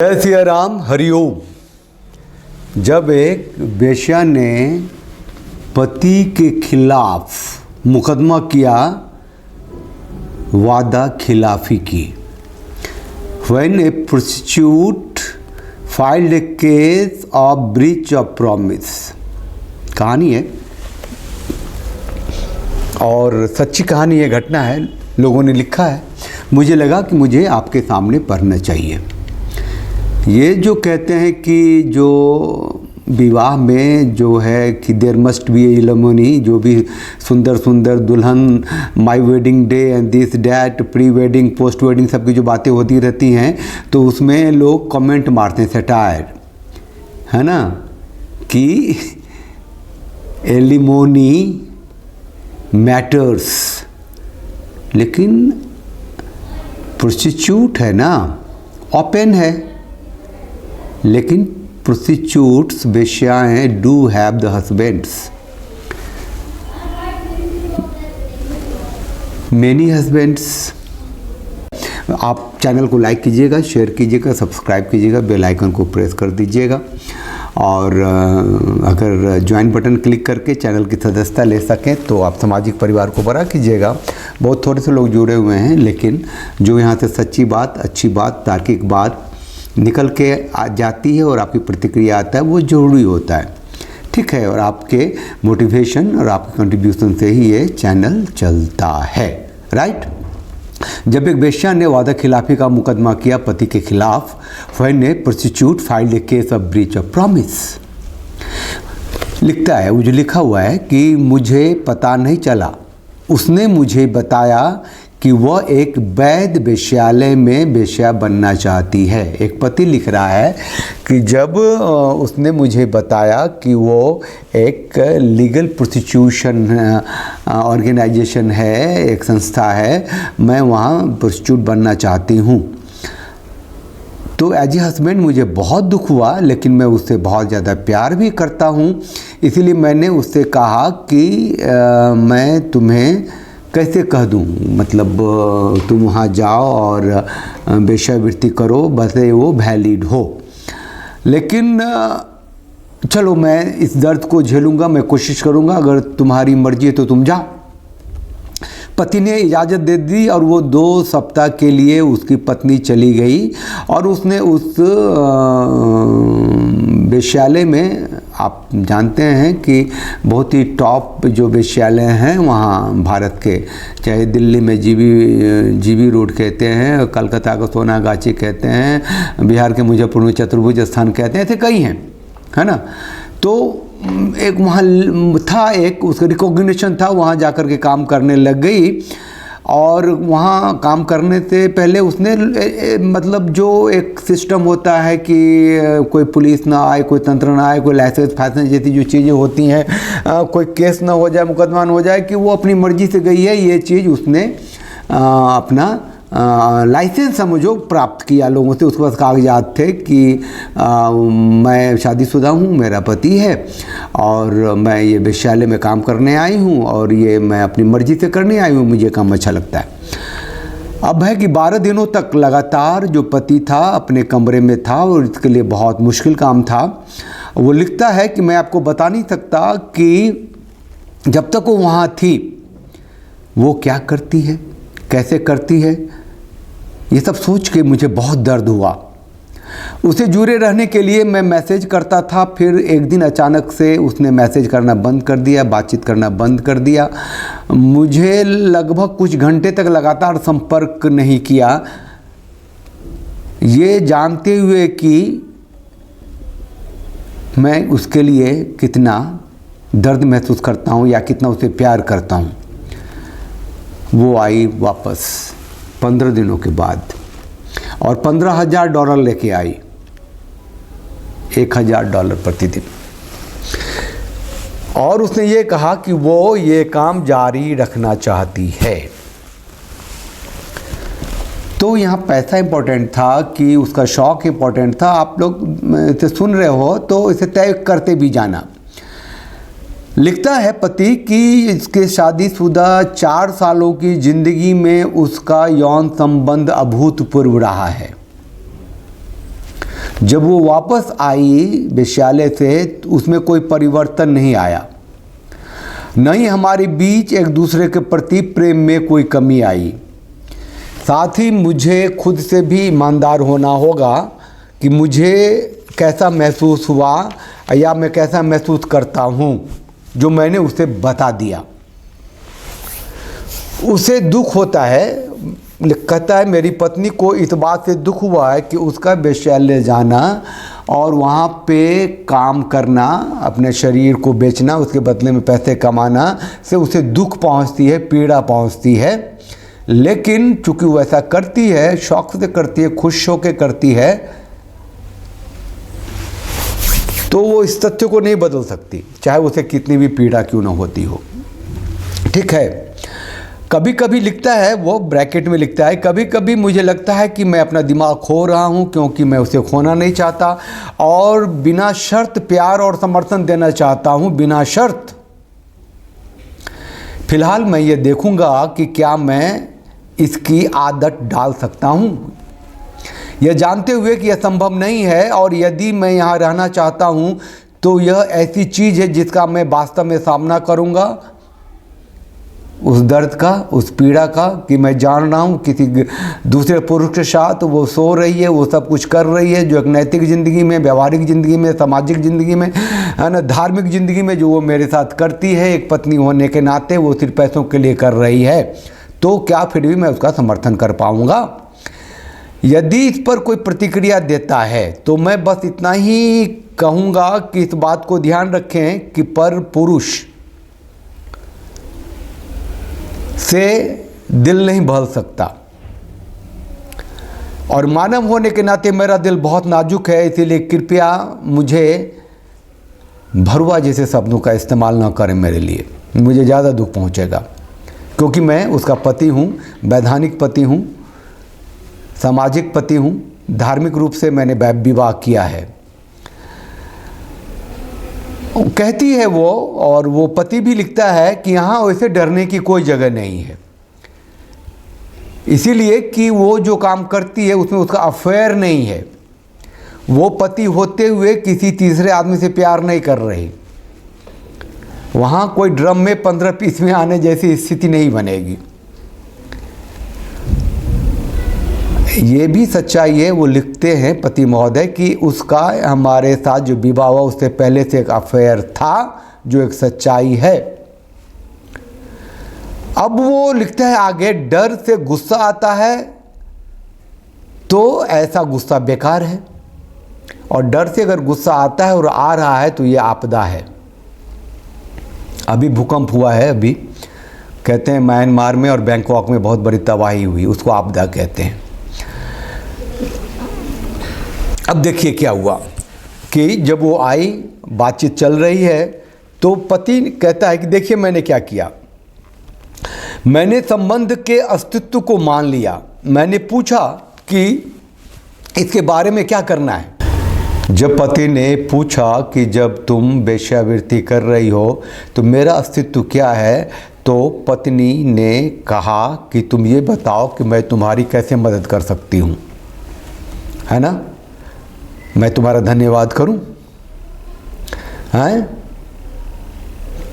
जय सिया राम, हरिओम। जब एक वेश्या ने पति के खिलाफ मुकदमा किया, वादा खिलाफी की, when a prostitute filed a case of breach of promise, कहानी है और सच्ची कहानी है, घटना है, लोगों ने लिखा है। मुझे लगा कि मुझे आपके सामने पढ़ना चाहिए। ये जो कहते हैं कि जो विवाह में जो है कि देयर मस्ट बी एलिमनी, जो भी सुंदर सुंदर दुल्हन, my wedding day and this that, pre wedding post wedding सबकी जो बातें होती रहती हैं, तो उसमें लोग कमेंट मारते हैं, सेटायर है ना, कि एलिमनी मैटर्स। लेकिन प्रोस्टिट्यूट है ना, ओपन है, लेकिन प्रोस्टिट्यूट्स वेश्याएं do have the husbands, many husbands. आप चैनल को लाइक कीजिएगा, शेयर कीजिएगा, सब्सक्राइब कीजिएगा, बेल आइकन को प्रेस कर दीजिएगा और अगर ज्वाइन बटन क्लिक करके चैनल की सदस्यता ले सकें तो आप सामाजिक परिवार को बड़ा कीजिएगा। बहुत थोड़े से लोग जुड़े हुए हैं, लेकिन जो यहाँ से सच्ची बात, अच्छी बात, तार्किक बात निकल के आ जाती है और आपकी प्रतिक्रिया आता है, वो ज़रूरी होता है, ठीक है। और आपके मोटिवेशन और आपके कंट्रीब्यूशन से ही ये चैनल चलता है, राइट। जब एक वेश्या ने वादा खिलाफी का मुकदमा किया पति के खिलाफ, when A prostitute filed A case of breach of promise, लिखता है, वो जो लिखा हुआ है कि मुझे पता नहीं चला, उसने मुझे बताया कि वह एक वैध वेश्यालय में वेश्या बनना चाहती है। एक पति लिख रहा है कि जब उसने मुझे बताया कि वो एक लीगल प्रोस्टिट्यूशन ऑर्गेनाइजेशन है, एक संस्था है, मैं वहाँ प्रोस्टिट्यूट बनना चाहती हूँ, तो एज ए हस्बैंड मुझे बहुत दुख हुआ, लेकिन मैं उससे बहुत ज़्यादा प्यार भी करता हूँ, इसीलिए मैंने उससे कहा कि मैं तुम्हें कैसे कह दूँ, मतलब तुम वहाँ जाओ और वेश्यावृत्ति करो, बस वो वैलिड हो। लेकिन चलो मैं इस दर्द को झेलूँगा, मैं कोशिश करूँगा, अगर तुम्हारी मर्जी है तो तुम जाओ। पति ने इजाज़त दे दी और वो 2 सप्ताह के लिए उसकी पत्नी चली गई और उसने उस वेश्यालय में, आप जानते हैं कि बहुत ही टॉप जो वेश्यालय हैं वहाँ भारत के, चाहे दिल्ली में जीबी रोड कहते हैं, कलकत्ता को सोनागाछी कहते हैं, बिहार के मुजफ्फरपुर में चतुर्भुज स्थान कहते हैं, ऐसे कई हैं, है ना। तो एक वहाँ था, एक उसका रिकॉग्निशन था, वहाँ जाकर के काम करने लग गई और वहाँ काम करने से पहले उसने मतलब जो एक सिस्टम होता है कि कोई पुलिस ना आए, कोई तंत्र ना आए, कोई लाइसेंस फैसन जैसी जो चीज़ें होती हैं, कोई केस ना हो जाए, मुकदमा ना हो जाए, कि वो अपनी मर्जी से गई है, ये चीज़ उसने अपना लाइसेंस समझो प्राप्त किया लोगों से। उसके पास कागजात थे कि मैं शादीशुदा हूँ, मेरा पति है और मैं ये वेश्यालय में काम करने आई हूँ और ये मैं अपनी मर्जी से करने आई हूँ, मुझे काम अच्छा लगता है। अब है कि 12 दिनों तक लगातार जो पति था अपने कमरे में था और इसके लिए बहुत मुश्किल काम था। वो लिखता है कि मैं आपको बता नहीं सकता कि जब तक वो वहाँ थी वो क्या करती है, कैसे करती है, ये सब सोच के मुझे बहुत दर्द हुआ। उसे जुड़े रहने के लिए मैं मैसेज करता था, फिर एक दिन अचानक से उसने मैसेज करना बंद कर दिया, बातचीत करना बंद कर दिया। मुझे लगभग कुछ घंटे तक लगातार संपर्क नहीं किया, ये जानते हुए कि मैं उसके लिए कितना दर्द महसूस करता हूँ या कितना उसे प्यार करता हूँ। वो आई वापस 15 दिनों के बाद और $15,000 लेके आई, $1,000 प्रतिदिन, और उसने ये कहा कि वो ये काम जारी रखना चाहती है। तो यहाँ पैसा इम्पोर्टेंट था कि उसका शौक इम्पोर्टेंट था। आप लोग इसे सुन रहे हो तो इसे तय करते भी जाना। लिखता है पति कि इसके शादीशुदा 4 सालों की ज़िंदगी में उसका यौन संबंध अभूतपूर्व रहा है। जब वो वापस आई वेश्यालय से तो उसमें कोई परिवर्तन नहीं आया, न ही हमारे बीच एक दूसरे के प्रति प्रेम में कोई कमी आई। साथ ही मुझे खुद से भी ईमानदार होना होगा कि मुझे कैसा महसूस हुआ या मैं कैसा महसूस करता हूँ, जो मैंने उसे बता दिया। उसे दुख होता है, कहता है मेरी पत्नी को इस बात से दुख हुआ है कि उसका वेश्यालय जाना और वहाँ पे काम करना, अपने शरीर को बेचना, उसके बदले में पैसे कमाना से उसे दुख पहुँचती है, पीड़ा पहुँचती है। लेकिन चूंकि वो ऐसा करती है, शौक से करती है, खुश होकर करती है, तो वो इस तथ्य को नहीं बदल सकती, चाहे उसे कितनी भी पीड़ा क्यों ना होती हो। ठीक है। कभी कभी लिखता है, वो ब्रैकेट में लिखता है, कभी कभी मुझे लगता है कि मैं अपना दिमाग खो रहा हूँ क्योंकि मैं उसे खोना नहीं चाहता और बिना शर्त प्यार और समर्थन देना चाहता हूँ, बिना शर्त। फिलहाल मैं ये देखूँगा कि क्या मैं इसकी आदत डाल सकता हूँ, यह जानते हुए कि यह संभव नहीं है, और यदि मैं यहाँ रहना चाहता हूँ तो यह ऐसी चीज़ है जिसका मैं वास्तव में सामना करूँगा, उस दर्द का, उस पीड़ा का, कि मैं जान रहा हूँ किसी दूसरे पुरुष के साथ वो सो रही है, वो सब कुछ कर रही है जो एक नैतिक ज़िंदगी में, व्यवहारिक ज़िंदगी में, सामाजिक ज़िंदगी में, है ना, धार्मिक ज़िंदगी में जो वो मेरे साथ करती है एक पत्नी होने के नाते, वो सिर्फ पैसों के लिए कर रही है। तो क्या फिर भी मैं उसका समर्थन कर पाऊँगा? यदि इस पर कोई प्रतिक्रिया देता है तो मैं बस इतना ही कहूँगा कि इस बात को ध्यान रखें कि पर पुरुष से दिल नहीं बहल सकता, और मानव होने के नाते मेरा दिल बहुत नाजुक है, इसीलिए कृपया मुझे भरुआ जैसे शब्दों का इस्तेमाल न करें मेरे लिए, मुझे ज़्यादा दुख पहुंचेगा, क्योंकि मैं उसका पति हूं, वैधानिक पति हूं, सामाजिक पति हूं, धार्मिक रूप से मैंने विवाह किया है। कहती है वो, और वो पति भी लिखता है कि यहाँ वैसे डरने की कोई जगह नहीं है, इसीलिए कि वो जो काम करती है उसमें उसका अफेयर नहीं है, वो पति होते हुए किसी तीसरे आदमी से प्यार नहीं कर रही, वहाँ कोई ड्रम में 15 पीस में आने जैसी स्थिति नहीं बनेगी। ये भी सच्चाई है, वो लिखते हैं पति महोदय कि उसका हमारे साथ जो विवाह हुआ उससे पहले से एक अफेयर था, जो एक सच्चाई है। अब वो लिखता है आगे, डर से गुस्सा आता है तो ऐसा गुस्सा बेकार है, और डर से अगर गुस्सा आता है और आ रहा है तो ये आपदा है। अभी भूकंप हुआ है, अभी कहते हैं म्यांमार में और बैंकॉक में बहुत बड़ी तबाही हुई, उसको आपदा कहते हैं। अब देखिए क्या हुआ कि जब वो आई, बातचीत चल रही है, तो पति कहता है कि देखिए मैंने क्या किया, मैंने संबंध के अस्तित्व को मान लिया, मैंने पूछा कि इसके बारे में क्या करना है। जब पति ने पूछा कि जब तुम वेश्यावृत्ति कर रही हो तो मेरा अस्तित्व क्या है, तो पत्नी ने कहा कि तुम ये बताओ कि मैं तुम्हारी कैसे मदद कर सकती हूँ, है ना, मैं तुम्हारा धन्यवाद करूं, हैं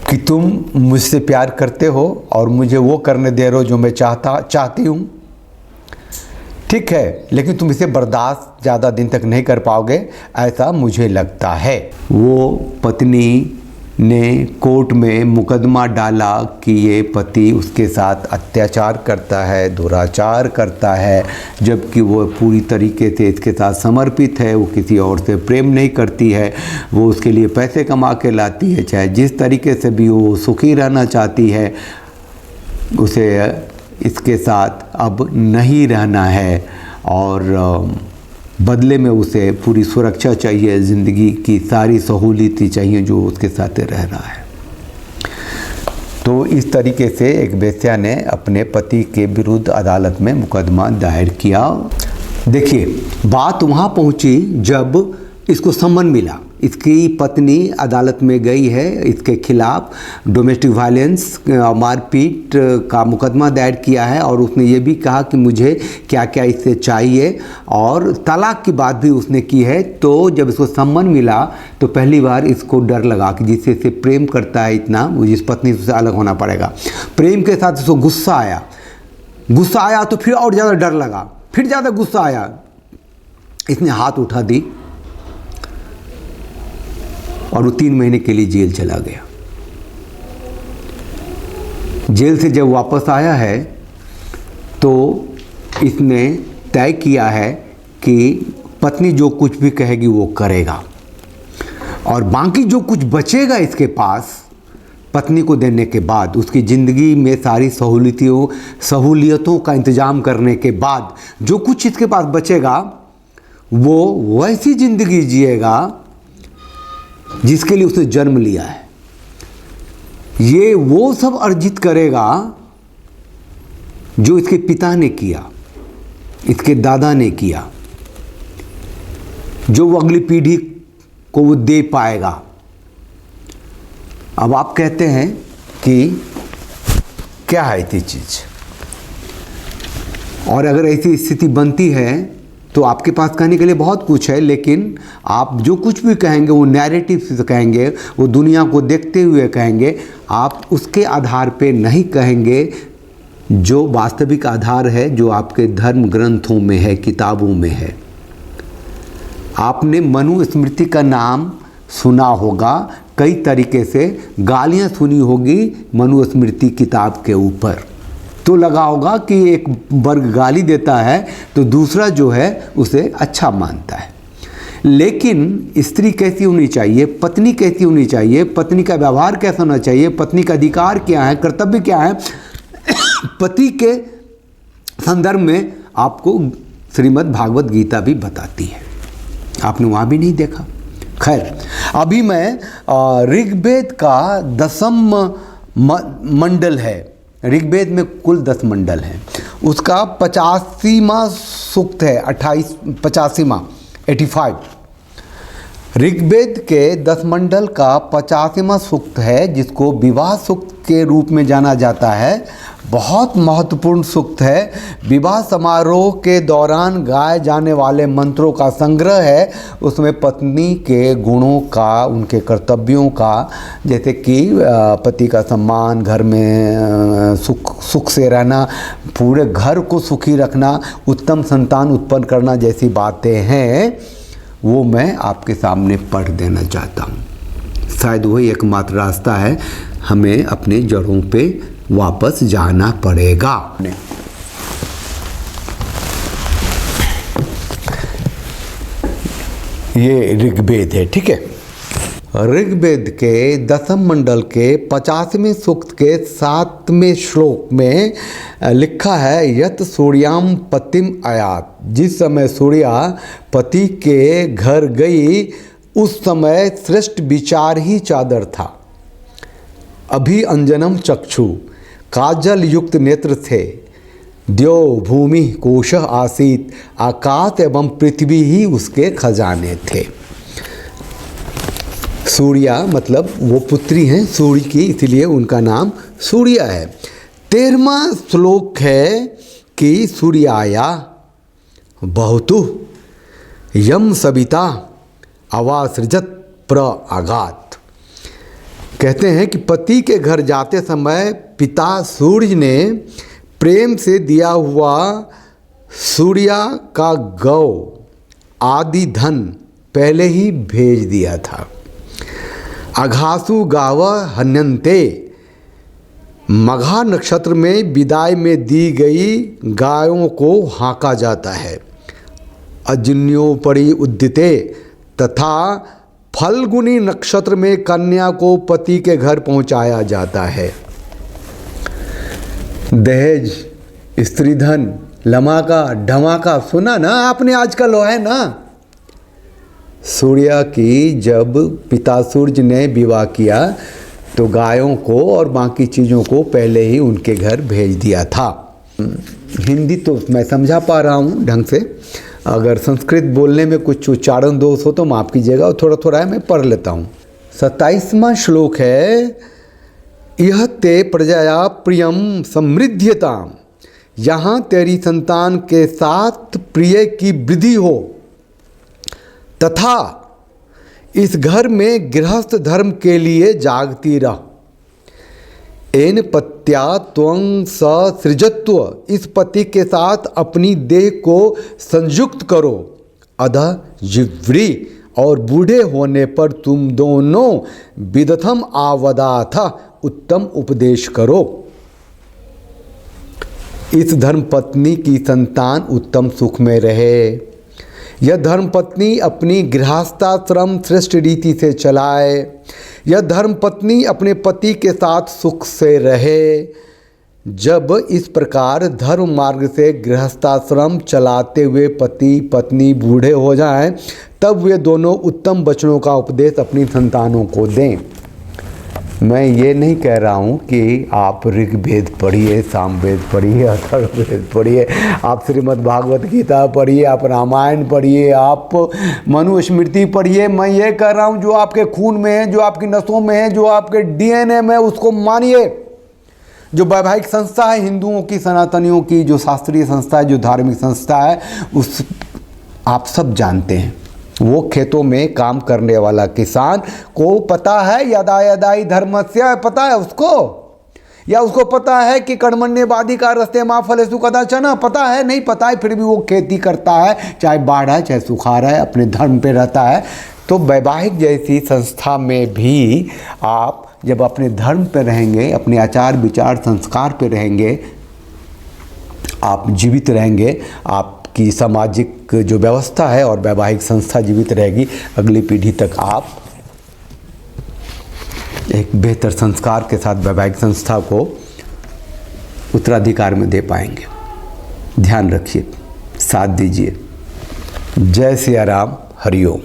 कि तुम मुझसे प्यार करते हो और मुझे वो करने दे रहे हो जो मैं चाहती हूं। ठीक है, लेकिन तुम इसे बर्दाश्त ज़्यादा दिन तक नहीं कर पाओगे, ऐसा मुझे लगता है। वो पत्नी ने कोर्ट में मुकदमा डाला कि ये पति उसके साथ अत्याचार करता है, दुराचार करता है, जबकि वो पूरी तरीके से इसके साथ समर्पित है, वो किसी और से प्रेम नहीं करती है, वो उसके लिए पैसे कमा के लाती है, चाहे जिस तरीके से भी वो सुखी रहना चाहती है, उसे इसके साथ अब नहीं रहना है, और बदले में उसे पूरी सुरक्षा चाहिए, ज़िंदगी की सारी सहूलियतें चाहिए जो उसके साथ रह रहा है। तो इस तरीके से एक वेश्या ने अपने पति के विरुद्ध अदालत में मुकदमा दायर किया। देखिए बात वहाँ पहुँची जब इसको सम्मन मिला। इसकी पत्नी अदालत में गई है, इसके खिलाफ डोमेस्टिक वायलेंस मारपीट का मुकदमा दायर किया है और उसने ये भी कहा कि मुझे क्या क्या इससे चाहिए, और तलाक की बात भी उसने की है। तो जब इसको सम्मन मिला तो पहली बार इसको डर लगा कि जिससे इसे प्रेम करता है इतना, मुझे इस पत्नी से अलग होना पड़ेगा। प्रेम के साथ इसको गुस्सा आया तो फिर और ज़्यादा डर लगा, फिर ज़्यादा गुस्सा आया, इसने हाथ उठा दी और वो 3 महीने के लिए जेल चला गया। जेल से जब वापस आया है तो इसने तय किया है कि पत्नी जो कुछ भी कहेगी वो करेगा, और बाकी जो कुछ बचेगा इसके पास पत्नी को देने के बाद, उसकी ज़िंदगी में सारी सहूलियतों का इंतज़ाम करने के बाद जो कुछ इसके पास बचेगा वो वैसी ज़िंदगी जिएगा जिसके लिए उसने जन्म लिया है। ये वो सब अर्जित करेगा जो इसके पिता ने किया, इसके दादा ने किया, जो वो अगली पीढ़ी को वो दे पाएगा। अब आप कहते हैं कि क्या है इतनी चीज़, और अगर ऐसी स्थिति बनती है तो आपके पास कहने के लिए बहुत कुछ है, लेकिन आप जो कुछ भी कहेंगे वो नैरेटिव से कहेंगे, वो दुनिया को देखते हुए कहेंगे, आप उसके आधार पे नहीं कहेंगे जो वास्तविक आधार है, जो आपके धर्म ग्रंथों में है, किताबों में है। आपने मनुस्मृति का नाम सुना होगा, कई तरीके से गालियाँ सुनी होगी मनुस्मृति किताब के ऊपर, तो लगा होगा कि एक वर्ग गाली देता है तो दूसरा जो है उसे अच्छा मानता है। लेकिन स्त्री कैसी होनी चाहिए, पत्नी कैसी होनी चाहिए, पत्नी का व्यवहार कैसा होना चाहिए, पत्नी का अधिकार क्या है, कर्तव्य क्या है, पति के संदर्भ में आपको श्रीमद् भागवत गीता भी बताती है। आपने वहाँ भी नहीं देखा। खैर, अभी मैं ऋग्वेद का 10वां मंडल है, ऋग्वेद में कुल 10 मंडल हैं, उसका 85वां सूक्त है, 85 ऋग्वेद के 10 मंडल का 85वां सूक्त है, जिसको विवाह सूक्त के रूप में जाना जाता है। बहुत महत्वपूर्ण सूक्त है। विवाह समारोह के दौरान गाए जाने वाले मंत्रों का संग्रह है। उसमें पत्नी के गुणों का, उनके कर्तव्यों का, जैसे कि पति का सम्मान, घर में सुख से रहना, पूरे घर को सुखी रखना, उत्तम संतान उत्पन्न करना जैसी बातें हैं, वो मैं आपके सामने पढ़ देना चाहता हूँ। शायद वही एकमात्र रास्ता है, हमें अपने जड़ों पे वापस जाना पड़ेगा। ये ऋग्वेद है, ठीक है। ऋग्वेद के 10वें मंडल के 50वें सूक्त के 7वें श्लोक में लिखा है, यत सूर्याम पतिम आयात। जिस समय सूर्या पति के घर गई उस समय श्रेष्ठ विचार ही चादर था। अभी अंजनम चक्षु, काजल युक्त नेत्र थे। द्यो भूमि कोश आसीत, आकाश एवं पृथ्वी ही उसके खजाने थे। सूर्या मतलब वो पुत्री हैं सूर्य की, इसलिए उनका नाम सूर्या है। 13वां श्लोक है कि सूर्याया बहुतु यम सविता अवासृजत प्रआगात। कहते हैं कि पति के घर जाते समय पिता सूर्य ने प्रेम से दिया हुआ सूर्या का गौ आदि धन पहले ही भेज दिया था। अघासु गाव हन्यन्ते, मघा नक्षत्र में विदाई में दी गई गायों को हाँका जाता है। अजन्योपरि उद्दिते, तथा फल्गुनी नक्षत्र में कन्या को पति के घर पहुंचाया जाता है। दहेज, स्त्रीधन, लमाका, ढमाका सुना ना आपने आजकल, वो है ना। सूर्या की जब पिता सूर्य ने विवाह किया तो गायों को और बाकी चीज़ों को पहले ही उनके घर भेज दिया था। हिंदी तो मैं समझा पा रहा हूँ ढंग से। अगर संस्कृत बोलने में कुछ उच्चारण दोष हो तो माफ़ कीजिएगा, थोड़ा थोड़ा है, मैं पढ़ लेता हूँ। 27वां श्लोक है, यह ते प्रजया प्रियम समृद्ध्यताम, यहाँ तेरी संतान के साथ प्रिय की वृद्धि हो, तथा इस घर में गृहस्थ धर्म के लिए जागती रह। एन पत्या त्वं ससृजत्व, इस पति के साथ अपनी देह को संयुक्त करो। अधः जिव्री, और बूढ़े होने पर तुम दोनों विदथम आवदाथ, उत्तम उपदेश करो। इस धर्मपत्नी की संतान उत्तम सुख में रहे। यह धर्मपत्नी अपनी गृहस्थाश्रम श्रेष्ठ रीति से चलाए। यह धर्मपत्नी अपने पति के साथ सुख से रहे। जब इस प्रकार धर्म मार्ग से गृहस्थाश्रम चलाते हुए पति पत्नी बूढ़े हो जाएं, तब वे दोनों उत्तम वचनों का उपदेश अपनी संतानों को दें। मैं ये नहीं कह रहा हूँ कि आप ऋग्वेद पढ़िए, सामवेद पढ़िए, अथर्ववेद पढ़िए, आप श्रीमद् भागवत गीता पढ़िए, आप रामायण पढ़िए, आप मनुस्मृति पढ़िए। मैं ये कह रहा हूँ जो आपके खून में है, जो आपकी नसों में है, जो आपके डीएनए में, उसको मानिए। जो वैवाहिक संस्था है हिंदुओं की, सनातनियों की, जो शास्त्रीय संस्था है, जो धार्मिक संस्था है, उस आप सब जानते हैं। वो खेतों में काम करने वाला किसान को पता है यदा यदाई धर्मस्य, पता है उसको, या उसको पता है कि कर्मण्यवादी का रस्ते माँ फलेषु कदाचन, पता है? नहीं पता है, फिर भी वो खेती करता है, चाहे बाढ़ है चाहे सुखाड़ है, अपने धर्म पे रहता है। तो वैवाहिक जैसी संस्था में भी आप जब अपने धर्म पे रहेंगे, अपने आचार विचार संस्कार पे रहेंगे, आप जीवित रहेंगे, आपकी सामाजिक जो व्यवस्था है और वैवाहिक संस्था जीवित रहेगी। अगली पीढ़ी तक आप एक बेहतर संस्कार के साथ वैवाहिक संस्था को उत्तराधिकार में दे पाएंगे। ध्यान रखिए, साथ दीजिए। जय सिया राम, हरिओम।